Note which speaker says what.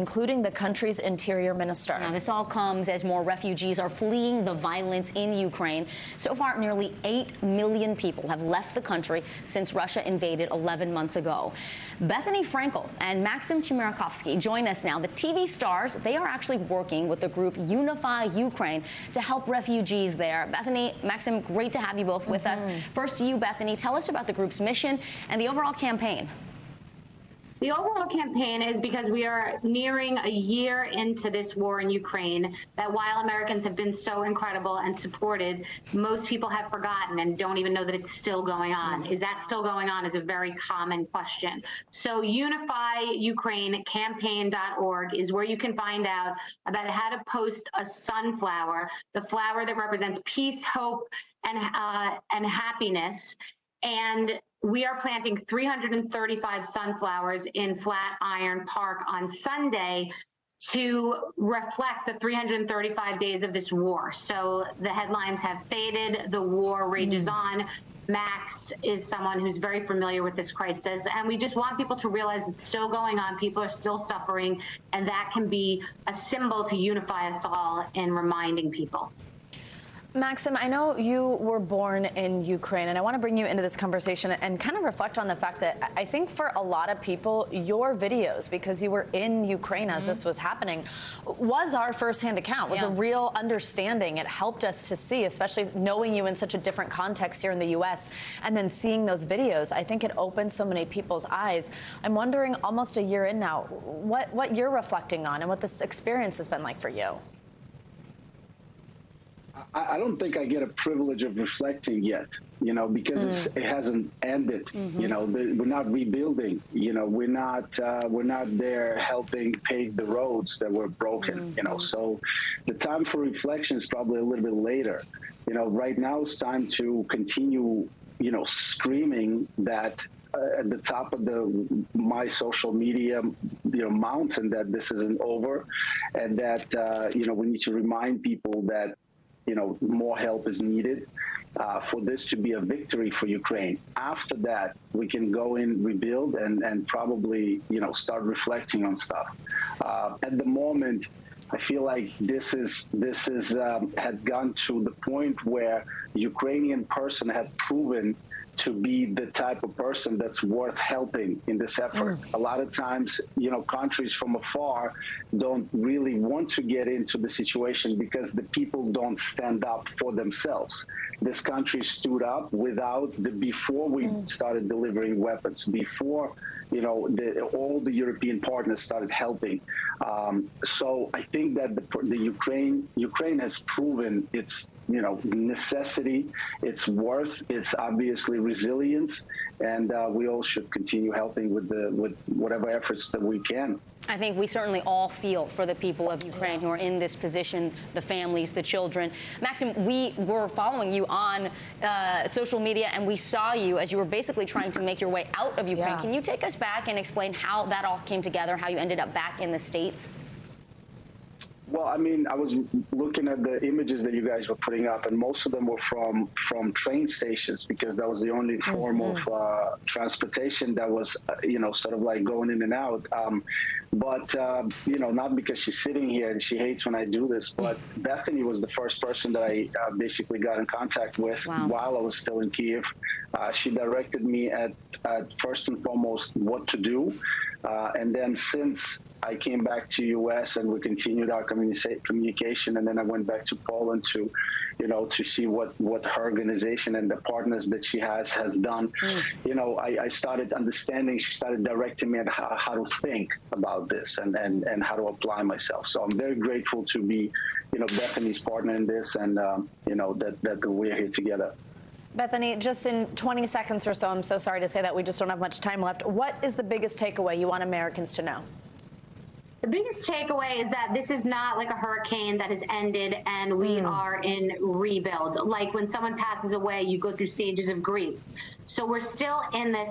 Speaker 1: including the country's interior minister.
Speaker 2: Now, this all comes as more refugees are fleeing the violence in Ukraine. So far, nearly 8 million people have left the country since Russia invaded 11 months ago. Bethenny Frankel and Maksim Chmerkovskiy join us now. The TV stars, they are actually working with the group Unify Ukraine to help refugees there. Bethenny, Maksim, great to have you both with us. First to you, Bethenny, tell us about the group's mission and the overall campaign.
Speaker 3: The overall campaign is because we are nearing a year into this war in Ukraine, that while Americans have been so incredible and supported, most people have forgotten and don't even know that it's still going on. Is that still going on is a very common question. So Unify Ukraine campaign.org is where you can find out about how to post a sunflower, the flower that represents peace, hope, and happiness. And we are planting 335 sunflowers in Flatiron Park on Sunday to reflect the 335 days of this war. So the headlines have faded, the war rages on. Max is someone who's very familiar with this crisis, and we just want people to realize it's still going on, people are still suffering, and that can be a symbol to unify us all in reminding people.
Speaker 1: Maksim, I know you were born in Ukraine, and I want to bring you into this conversation and kind of reflect on the fact that I think for a lot of people, your videos, because you were in Ukraine as this was happening, was our firsthand account, was a real understanding. It helped us to see, especially knowing you in such a different context here in the U.S., and then seeing those videos. I think it opened so many people's eyes. I'm wondering, almost a year in now, what you're reflecting on and what this experience has been like for you.
Speaker 4: I don't think I get a privilege of reflecting yet, you know, because it hasn't ended. You know, we're not rebuilding. You know, we're not there helping pave the roads that were broken. You know, so the time for reflection is probably a little bit later. You know, right now it's time to continue, you know, screaming that at the top of my social media, you know, mountain, that this isn't over, and that you know, we need to remind people that, you know, more help is needed for this to be a victory for Ukraine. After that, we can go in, rebuild, and probably, you know, start reflecting on stuff. At the moment, I feel like this had gone to the point where the Ukrainian person had proven to be the type of person that's worth helping in this effort. A lot of times, you know, countries from afar don't really want to get into the situation because the people don't stand up for themselves. This country stood up before we started delivering weapons, before, you know, all the European partners started helping. So I think that Ukraine has proven its, you know, necessity, its worth, its obviously resilience, and we all should continue helping with whatever efforts that we can.
Speaker 2: I think we certainly all feel for the people of Ukraine who are in this position, the families, the children. Maksim, we were following you on social media, and we saw you as you were basically trying to make your way out of Ukraine. Can you take us back and explain how that all came together, how you ended up back in the States?
Speaker 4: Well, I mean, I was looking at the images that you guys were putting up, and most of them were from train stations, because that was the only form of transportation that was, you know, sort of like going in and out. But, you know, not because she's sitting here and she hates when I do this, but Bethenny was the first person that I basically got in contact with while I was still in Kyiv. She directed me at first and foremost what to do. And then since I came back to U.S. and we continued our communication, and then I went back to Poland to, you know, to see what her organization and the partners that she has done. You know, I started understanding, she started directing me on how to think about this and how to apply myself. So I'm very grateful to be, you know, Bethenny's partner in this, and, you know, that we're here together.
Speaker 1: Bethenny, just in 20 seconds or so, I'm so sorry to say that we just don't have much time left. What is the biggest takeaway you want Americans to know?
Speaker 3: The biggest takeaway is that this is not like a hurricane that has ended and we are in rebuild. Like when someone passes away, you go through stages of grief. So we're still in this.